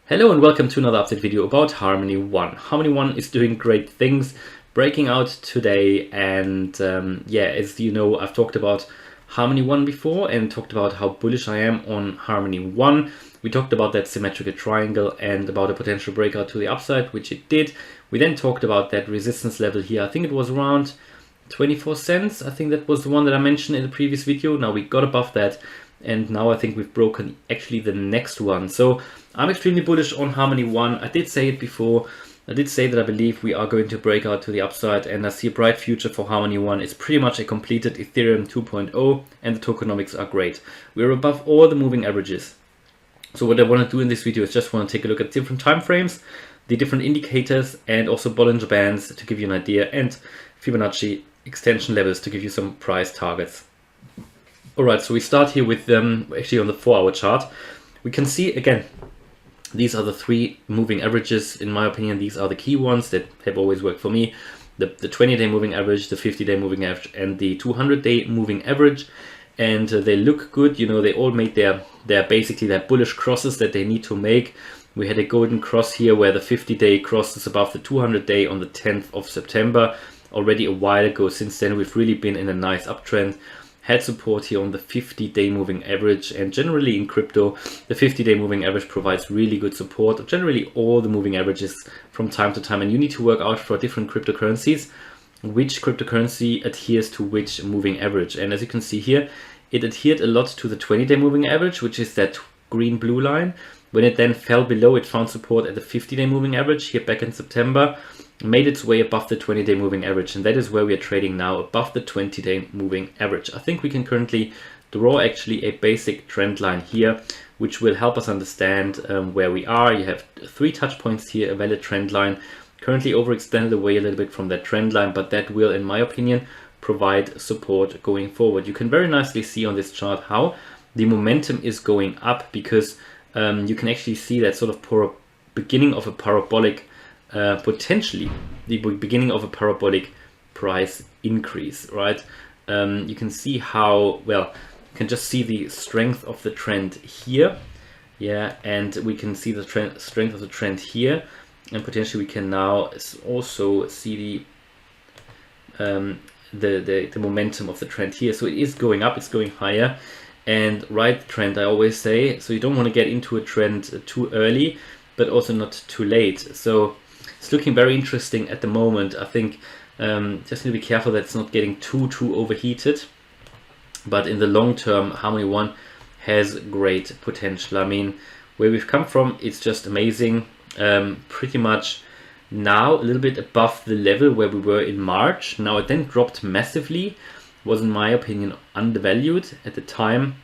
Hello and welcome to another update video about Harmony One. Harmony One is doing great things, breaking out today, and yeah, as you know, I've talked about Harmony One before and talked about how bullish I am on Harmony One. We talked about that symmetrical triangle and about a potential breakout to the upside, which it did. We then talked about that resistance level here. I think it was around 24 cents. I think that was the one that I mentioned in the previous video. Now we got above that, and now I think we've broken actually the next one. So I'm extremely bullish on Harmony One. I did say it before. I did say that I believe we are going to break out to the upside, and I see a bright future for Harmony One. It's pretty much a completed Ethereum 2.0, and the tokenomics are great. We're above all the moving averages. So what I want to do in this video is just want to take a look at different time frames, the different indicators, and also Bollinger Bands to give you an idea, and Fibonacci extension levels to give you some price targets. Alright, so we start here with actually on the 4-hour chart. We can see again, these are the three moving averages. In my opinion, these are the key ones that have always worked for me. The 20-day moving average, the 50-day moving average, and the 200-day moving average. And they look good. You know, they all made their basically their bullish crosses that they need to make. We had a golden cross here where the 50-day crosses above the 200-day on the 10th of September already a while ago. Since then, we've really been in a nice uptrend. Had support here on the 50-day moving average, and generally in crypto, the 50-day moving average provides really good support of generally all the moving averages from time to time. And you need to work out for different cryptocurrencies which cryptocurrency adheres to which moving average. And as you can see here, it adhered a lot to the 20-day moving average, which is that green-blue line. When it then fell below, it found support at the 50-day moving average here back in September, made its way above the 20-day moving average, and that is where we are trading now, above the 20-day moving average. I think we can currently draw actually a basic trend line here, which will help us understand where we are. You have 3 touch points here, a valid trend line, currently overextended away a little bit from that trend line, but that will, in my opinion, provide support going forward. You can very nicely see on this chart how the momentum is going up, because you can actually see that sort of beginning of a parabolic, potentially the beginning of a parabolic price increase, right? You can see how, well, you can just see the strength of the trend here, yeah, and we can see the strength of the trend here, and potentially we can now also see the momentum of the trend here. So it is going up, it's going higher, and ride the trend, I always say. So you don't want to get into a trend too early, but also not too late. So it's looking very interesting at the moment. I think just need to be careful that it's not getting too overheated. But in the long term, Harmony One has great potential. I mean, where we've come from, it's just amazing. Pretty much now a little bit above the level where we were in March. Now it then dropped massively. Was, in my opinion, undervalued at the time.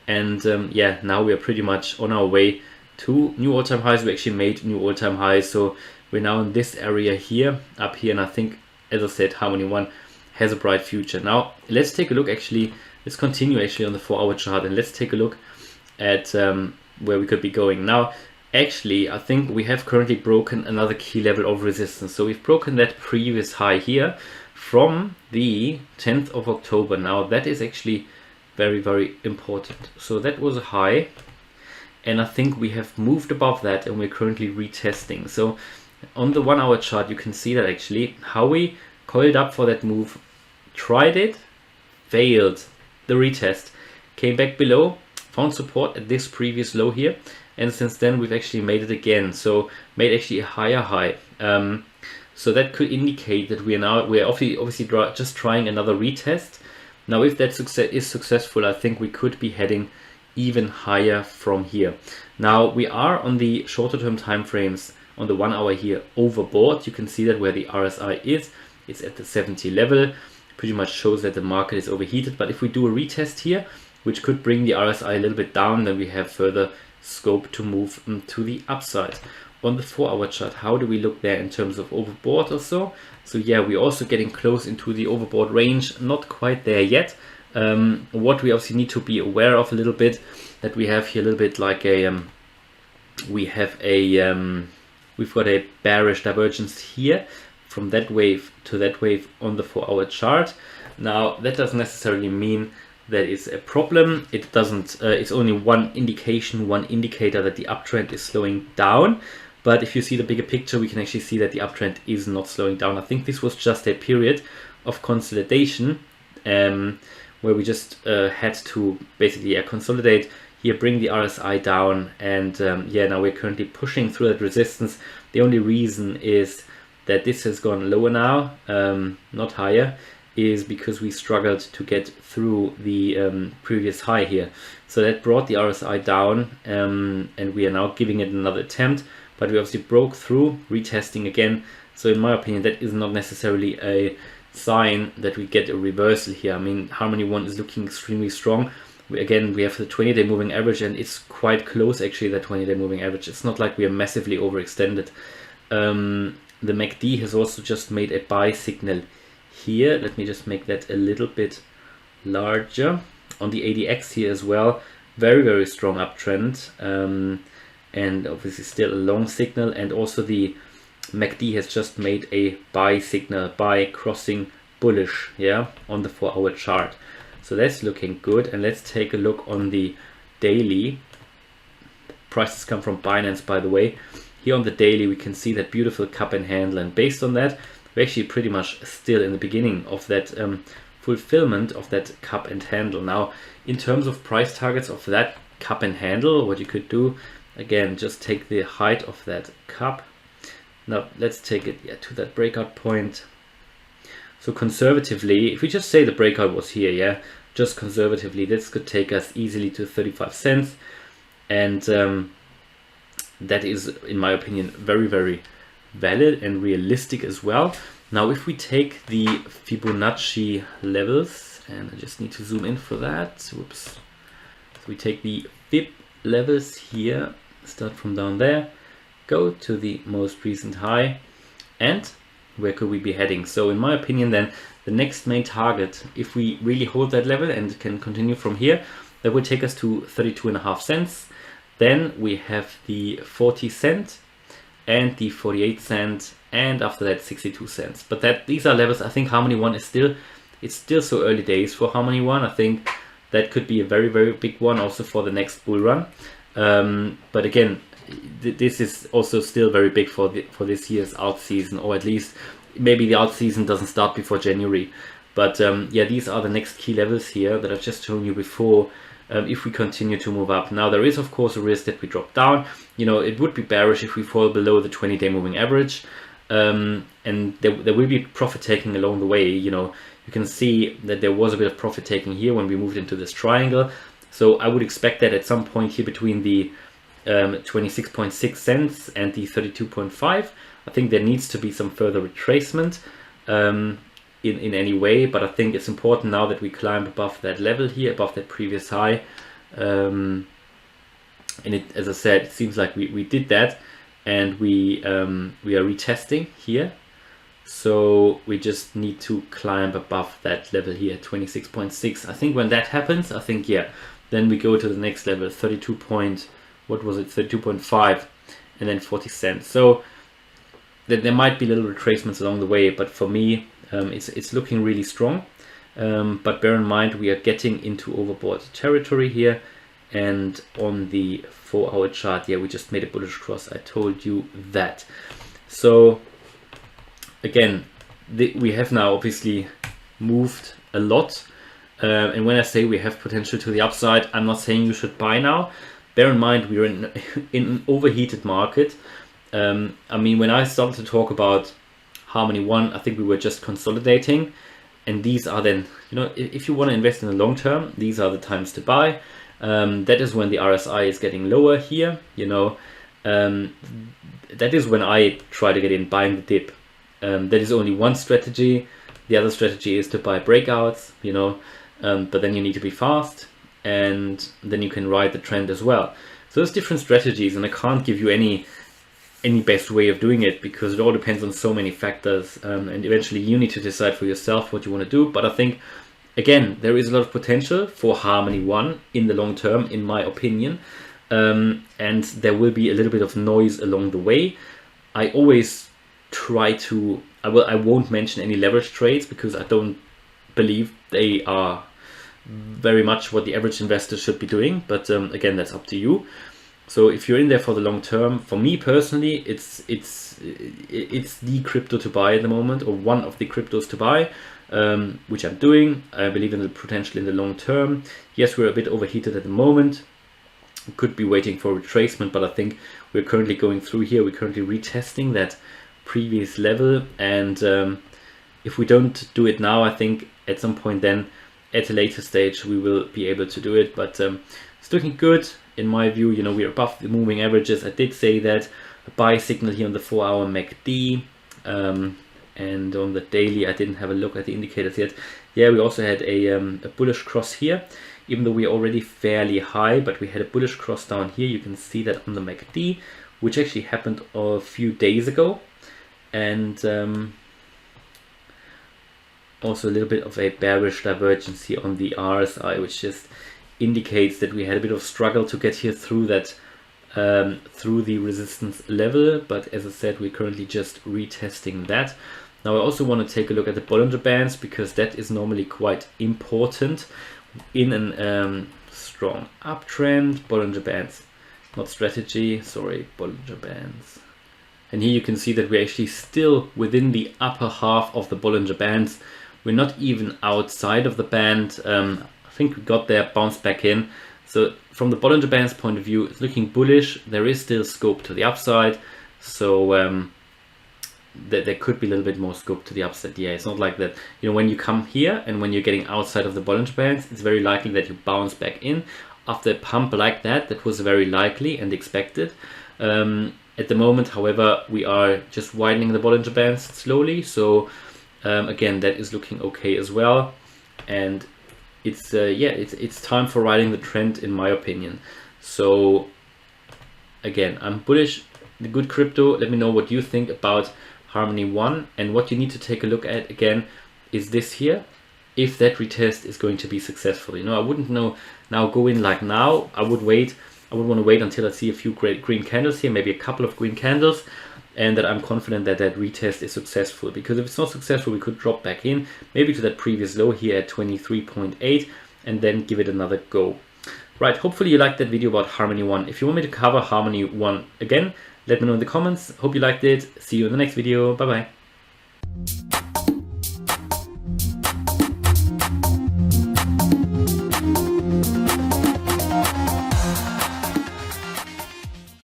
And yeah, now we are pretty much on our way to new all-time highs. We actually made new all-time highs. So we're now in this area here, up here. And I think, as I said, Harmony One has a bright future. Now, let's take a look actually. Let's continue actually on the 4-hour chart, and let's take a look at where we could be going. Now, actually, I think we have currently broken another key level of resistance. So we've broken that previous high here from the 10th of October. Now, that is actually very important. So that was a high, and I think we have moved above that, and we're currently retesting. So on the 1-hour chart, you can see that actually how we coiled up for that move, tried it, failed the retest, came back below, found support at this previous low here, and since then we've actually made it again. So made actually a higher high. So that could indicate that we're obviously just trying another retest. Now, if that is successful, I think we could be heading even higher from here. Now, we are on the shorter term time frames on the 1 hour here overbought. You can see that where the RSI is, it's at the 70 level. Pretty much shows that the market is overheated. But if we do a retest here, which could bring the RSI a little bit down, then we have further scope to move to the upside. On the 4-hour chart, how do we look there in terms of overbought or so? So yeah, we're also getting close into the overbought range, not quite there yet. What we obviously need to be aware of a little bit, that we have here a little bit like a we've got a bearish divergence here from that wave to that wave on the 4-hour chart. Now, that doesn't necessarily mean that is a problem. It doesn't, it's only one indicator that the uptrend is slowing down. But if you see the bigger picture, we can actually see that the uptrend is not slowing down. I think this was just a period of consolidation where we just had to basically consolidate here, bring the RSI down, and now we're currently pushing through that resistance. The only reason is that this has gone lower now, not higher, is because we struggled to get through the previous high here. So that brought the RSI down, and we are now giving it another attempt, but we obviously broke through, retesting again. So in my opinion, that is not necessarily a sign that we get a reversal here. I mean, Harmony 1 is looking extremely strong. Again, we have the 20-day moving average, and it's quite close actually, the 20-day moving average. It's not like we are massively overextended. The MACD has also just made a buy signal here. Let me just make that a little bit larger. On the ADX here as well, very, very strong uptrend, and obviously still a long signal. And also the MACD has just made a buy signal, buy crossing bullish, yeah, on the 4-hour chart. So that's looking good. And let's take a look on the daily. Prices come from Binance, by the way. Here on the daily, we can see that beautiful cup and handle, and based on that, we're actually pretty much still in the beginning of that fulfillment of that cup and handle. Now, in terms of price targets of that cup and handle, what you could do, again, just take the height of that cup. Now, let's take it to that breakout point. So conservatively, if we just say the breakout was here, yeah, just conservatively, this could take us easily to 35 cents. And that is, in my opinion, very, very valid and realistic as well. Now, if we take the Fibonacci levels, and I just need to zoom in for that. Whoops. So we take the Fib levels here, start from down there, go to the most recent high, and where could we be heading? So in my opinion, then the next main target, if we really hold that level and can continue from here, that would take us to 32.5 cents. Then we have the 40 cent and the 48 cent, and after that 62 cents. But these are levels. I think Harmony 1 is still, it's still so early days for Harmony 1. I think that could be a very, very big one also for the next bull run. But again, this is also still very big for this year's alt season, or at least maybe the alt season doesn't start before January. But yeah, these are the next key levels here that I've just shown you before. If we continue to move up. Now, there is of course a risk that we drop down. You know, it would be bearish if we fall below the 20-day moving average, and there will be profit taking along the way. You know, you can see that there was a bit of profit taking here when we moved into this triangle. So I would expect that at some point here between the 26.6 cents and the 32.5, I think there needs to be some further retracement in any way, but I think it's important now that we climb above that level here, above that previous high, and it, as I said, it seems like we did that, and we are retesting here, so we just need to climb above that level here, 26.6. I think when that happens, I think, yeah, then we go to the next level, 32 point, what was it, 32.5, and then 40 cents. So there might be little retracements along the way, but for me, it's looking really strong. But bear in mind, we are getting into overbought territory here, and on the 4-hour chart, yeah, we just made a bullish cross. I told you that. So again, we have now obviously moved a lot, and when I say we have potential to the upside, I'm not saying you should buy now. Bear in mind, we're in an overheated market. I mean, when I started to talk about Harmony 1, I think we were just consolidating, and these are then, you know, if you want to invest in the long term, these are the times to buy. That is when the RSI is getting lower here, you know, that is when I try to get in, buying the dip. That is only one strategy. The other strategy is to buy breakouts, you know, but then you need to be fast, and then you can ride the trend as well. So there's different strategies, and I can't give you any best way of doing it, because it all depends on so many factors, and eventually you need to decide for yourself what you want to do. But I think, again, there is a lot of potential for Harmony 1 in the long term, in my opinion, and there will be a little bit of noise along the way. I always try to, I won't mention any leverage trades, because I don't believe they are very much what the average investor should be doing, but again, that's up to you. So if you're in there for the long term, for me personally, it's the crypto to buy at the moment, or one of the cryptos to buy, which I'm doing. I believe in the potential in the long term. Yes, we're a bit overheated at the moment. We could be waiting for retracement, but I think we're currently going through here. We're currently retesting that previous level, and if we don't do it now, I think at some point then, at a later stage, we will be able to do it. But it's looking good in my view. You know, we're above the moving averages. I did say that a buy signal here on the 4-hour MACD, and on the daily, I didn't have a look at the indicators yet. Yeah, we also had a bullish cross here, even though we're already fairly high, but we had a bullish cross down here. You can see that on the MACD, which actually happened a few days ago, and also a little bit of a bearish divergence here on the RSI, which just indicates that we had a bit of struggle to get here through that, through the resistance level. But as I said, we're currently just retesting that. Now I also want to take a look at the Bollinger Bands, because that is normally quite important in an strong uptrend. Bollinger Bands, not strategy, sorry, Bollinger Bands. And here you can see that we're actually still within the upper half of the Bollinger Bands. We're not even outside of the band. I think we got there, bounced back in. So from the Bollinger Bands point of view, it's looking bullish. There is still scope to the upside. So there could be a little bit more scope to the upside. Yeah, it's not like that. You know, when you come here and when you're getting outside of the Bollinger Bands, it's very likely that you bounce back in. After a pump like that, that was very likely and expected. At the moment, however, we are just widening the Bollinger Bands slowly. So again, that is looking okay as well, and it's yeah, it's time for riding the trend, in my opinion. So again, I'm bullish, the good crypto. Let me know what you think about Harmony One, and what you need to take a look at again is this here, if that retest is going to be successful. You know, I wouldn't know now go in like now. I would wait. I would want to wait until I see a few great green candles here, maybe a couple of green candles, and that I'm confident that that retest is successful. Because if it's not successful, we could drop back in, maybe to that previous low here at 23.8, and then give it another go. Right, hopefully you liked that video about Harmony One. If you want me to cover Harmony One again, let me know in the comments. Hope you liked it. See you in the next video. Bye bye.